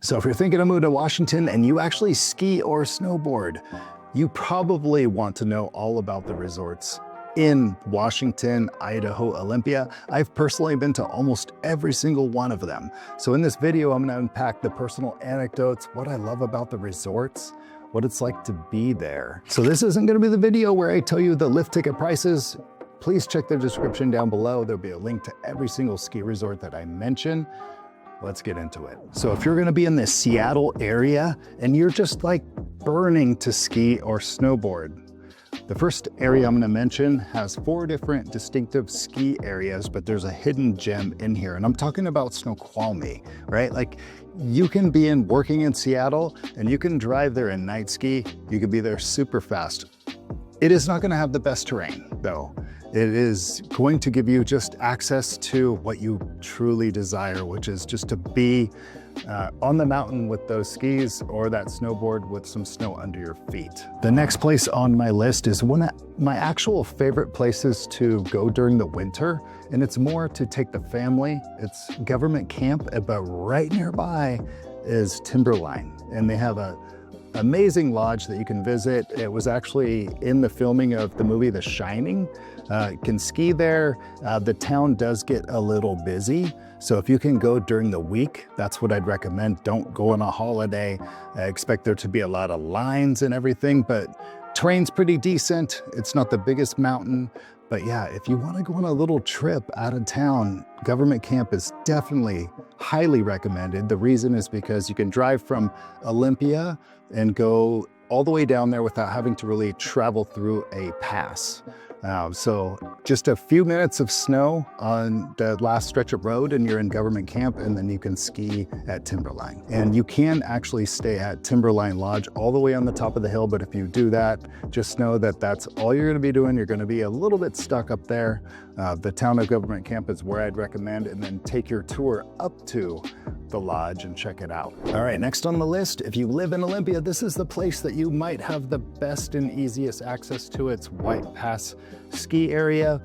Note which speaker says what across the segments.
Speaker 1: So if you're thinking of moving to Washington and you actually ski or snowboard, you probably want to know all about the resorts in Washington, Idaho, Olympia. I've personally been to almost every single one of them. So in this video, I'm gonna unpack the personal anecdotes, what I love about the resorts, what it's like to be there. So this isn't gonna be the video where I tell you the lift ticket prices. Please check the description down below. There'll be a link to every single ski resort that I mention. Let's get into it. So if you're gonna be in the Seattle area and you're just like burning to ski or snowboard, the first area I'm gonna mention has 4 different distinctive ski areas, but there's a hidden gem in here. And I'm talking about Snoqualmie, right? Like you can be working in Seattle and you can drive there and night ski. You can be there super fast. It is not gonna have the best terrain though. It is going to give you just access to what you truly desire, which is just to be on the mountain with those skis or that snowboard with some snow under your feet. The next place on my list is one of my actual favorite places to go during the winter, and it's more to take the family. It's government camp, but right nearby is Timberline, and they have a amazing lodge that you can visit. It was actually in the filming of the movie The Shining. You can ski there. The town does get a little busy. So if you can go during the week, that's what I'd recommend. Don't go on a holiday. I expect there to be a lot of lines and everything, but terrain's pretty decent. It's not the biggest mountain. But yeah, if you want to go on a little trip out of town, government camp is definitely highly recommended. The reason is because you can drive from Olympia and go all the way down there without having to really travel through a pass. So just a few minutes of snow on the last stretch of road and you're in government camp, and then you can ski at Timberline. And you can actually stay at Timberline Lodge all the way on the top of the hill, but if you do that, just know that that's all you're gonna be doing. You're gonna be a little bit stuck up there. The town of government camp is where I'd recommend, and then take your tour up to the lodge and check it out. All right, next on the list, if you live in Olympia, this is the place that you might have the best and easiest access to. It's White Pass ski area.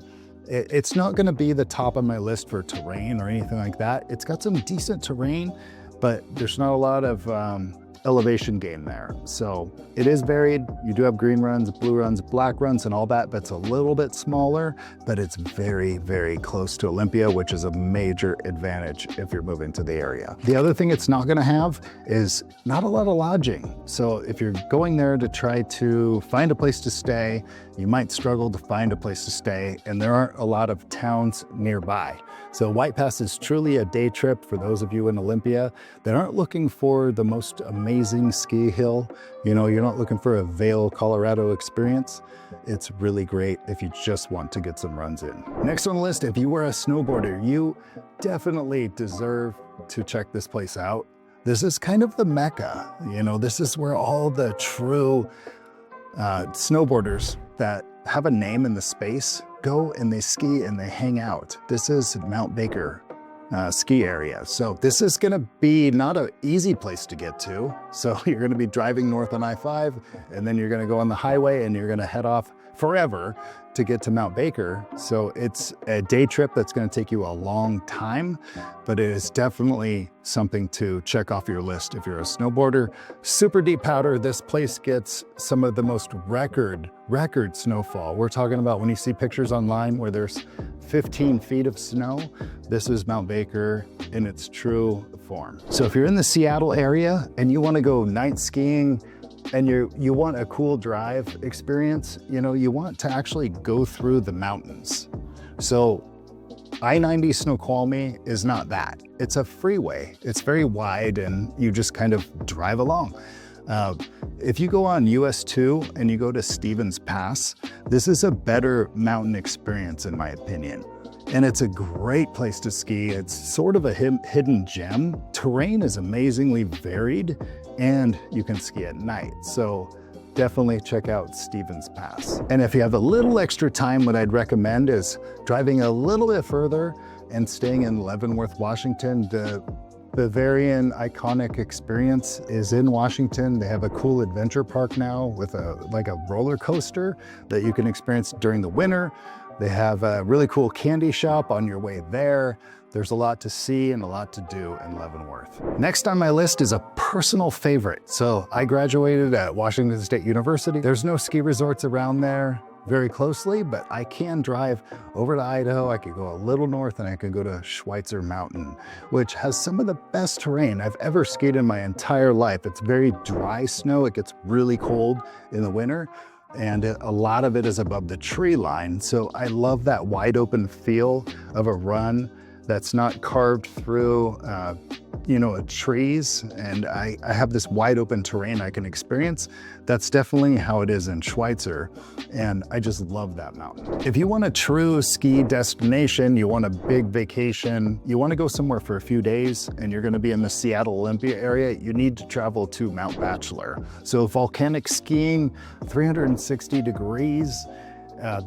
Speaker 1: It's not gonna be the top of my list for terrain or anything like that. It's got some decent terrain, but there's not a lot of elevation gain there. So it is varied. You do have green runs, blue runs, black runs, and all that, but it's a little bit smaller, but it's very, very close to Olympia, which is a major advantage if you're moving to the area. The other thing it's not gonna have is not a lot of lodging. So if you're going there to try to find a place to stay, you might struggle to find a place to stay, and there aren't a lot of towns nearby. So White Pass is truly a day trip for those of you in Olympia that aren't looking for the most amazing ski hill. You know, you're not looking for a Vail, Colorado experience. It's really great if you just want to get some runs in. Next on the list, if you were a snowboarder, you definitely deserve to check this place out. This is kind of the Mecca. You know, this is where all the true snowboarders that have a name in the space go and they ski and they hang out. This is Mount Baker ski area. So this is gonna be not an easy place to get to. So you're gonna be driving north on I-5, and then you're gonna go on the highway and you're gonna head off forever to get to Mount Baker. So it's a day trip that's gonna take you a long time, but it is definitely something to check off your list if you're a snowboarder. Super deep powder. This place gets some of the most record snowfall. We're talking about when you see pictures online where there's 15 feet of snow, this is Mount Baker in its true form. So if you're in the Seattle area and you wanna go night skiing, and you want a cool drive experience, you know, you want to actually go through the mountains. So I-90 Snoqualmie is not that. It's a freeway. It's very wide and you just kind of drive along. If you go on US 2 and you go to Stevens Pass, this is a better mountain experience in my opinion. And it's a great place to ski. It's sort of a hidden gem. Terrain is amazingly varied, and you can ski at night. So definitely check out Stevens Pass. And if you have a little extra time, what I'd recommend is driving a little bit further and staying in Leavenworth, Washington. The Bavarian iconic experience is in Washington. They have a cool adventure park now with like a roller coaster that you can experience during the winter. They have a really cool candy shop on your way there. There's a lot to see and a lot to do in Leavenworth. Next on my list is a personal favorite. So I graduated at Washington State University. There's no ski resorts around there very closely, but I can drive over to Idaho. I could go a little north and I could go to Schweitzer Mountain, which has some of the best terrain I've ever skied in my entire life. It's very dry snow. It gets really cold in the winter, and a lot of it is above the tree line. So I love that wide open feel of a run that's not carved through trees, and I have this wide open terrain I can experience. That's definitely how it is in Schweitzer, and I just love that mountain. If you want a true ski destination, you want a big vacation, you want to go somewhere for a few days, and you're going to be in the Seattle Olympia area, you need to travel to Mount Bachelor. So volcanic skiing, 360 degrees,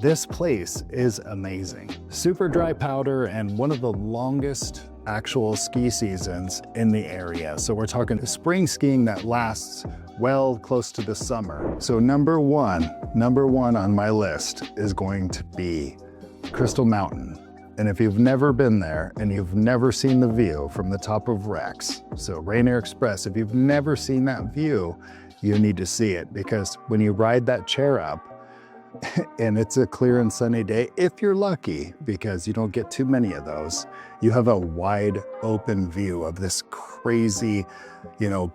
Speaker 1: this place is amazing. Super dry powder and one of the longest actual ski seasons in the area. So we're talking spring skiing that lasts well close to the summer. So number one on my list is going to be Crystal Mountain. And if you've never been there and you've never seen the view from the top of Rex, so Rainier Express, if you've never seen that view, you need to see it, because when you ride that chair up, and it's a clear and sunny day, if you're lucky, because you don't get too many of those, you have a wide open view of this crazy,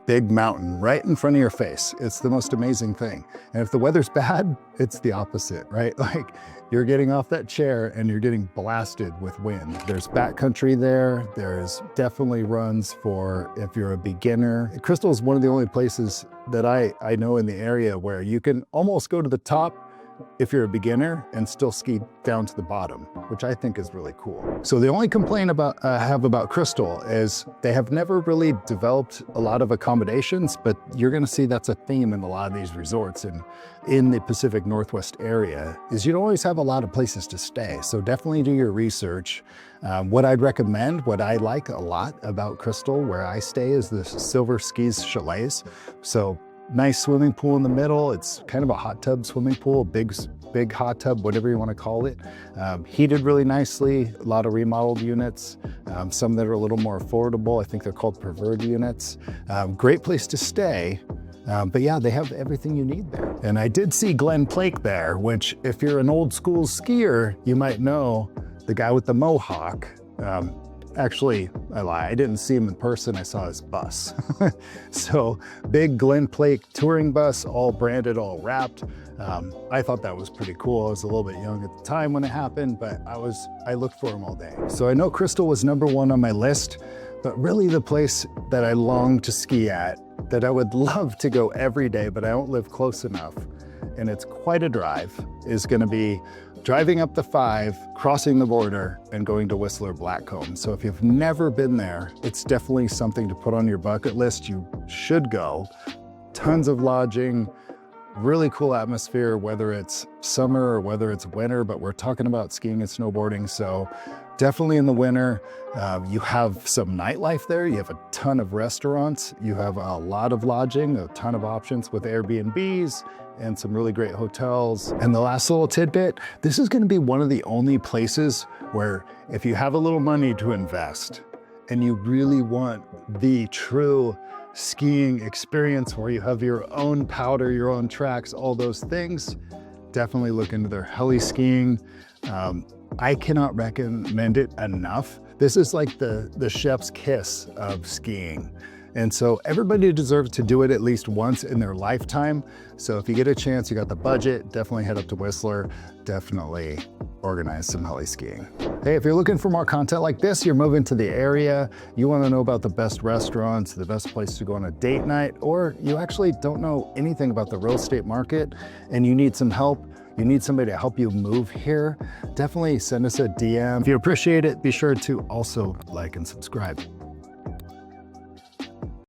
Speaker 1: big mountain right in front of your face. It's the most amazing thing. And if the weather's bad, it's the opposite, right? Like, you're getting off that chair and you're getting blasted with wind. There's backcountry there. There's definitely runs for if you're a beginner. Crystal is one of the only places that I know in the area where you can almost go to the top if you're a beginner and still ski down to the bottom, which I think is really cool. So the only complaint I have about Crystal is they have never really developed a lot of accommodations, but you're gonna see that's a theme in a lot of these resorts and in the Pacific Northwest area, is you don't always have a lot of places to stay. So definitely do your research. What I'd recommend, what I like a lot about Crystal, where I stay, is the Silver Skis Chalets. So nice swimming pool in the middle. It's kind of a hot tub swimming pool, big hot tub, whatever you want to call it. Heated really nicely, a lot of remodeled units, some that are a little more affordable. I think they're called preferred units. Great place to stay. But yeah, they have everything you need there. And I did see Glenn Plake there, which if you're an old school skier, you might know the guy with the mohawk. Actually, I lie, I didn't see him in person, I saw his bus. So big Glenn Plake touring bus, all branded, all wrapped. I thought that was pretty cool. I was a little bit young at the time when it happened, but I looked for him all day. So I know Crystal was number one on my list, but really the place that I long to ski at, that I would love to go every day, but I don't live close enough, and it's quite a drive, is gonna be driving up the 5, crossing the border, and going to Whistler Blackcomb. So if you've never been there, it's definitely something to put on your bucket list. You should go. Tons of lodging, really cool atmosphere, whether it's summer or whether it's winter, but we're talking about skiing and snowboarding. So definitely in the winter, you have some nightlife there. You have a ton of restaurants. You have a lot of lodging, a ton of options with Airbnbs and some really great hotels. And the last little tidbit, this is gonna be one of the only places where if you have a little money to invest and you really want the true skiing experience where you have your own powder, your own tracks, all those things, definitely look into their heli skiing. I cannot recommend it enough. This is like the chef's kiss of skiing. And so everybody deserves to do it at least once in their lifetime. So if you get a chance, you got the budget, definitely head up to Whistler, definitely organize some heli skiing. Hey, if you're looking for more content like this, you're moving to the area, you wanna know about the best restaurants, the best place to go on a date night, or you actually don't know anything about the real estate market and you need some help, you need somebody to help you move here, definitely send us a DM. If you appreciate it, be sure to also like and subscribe.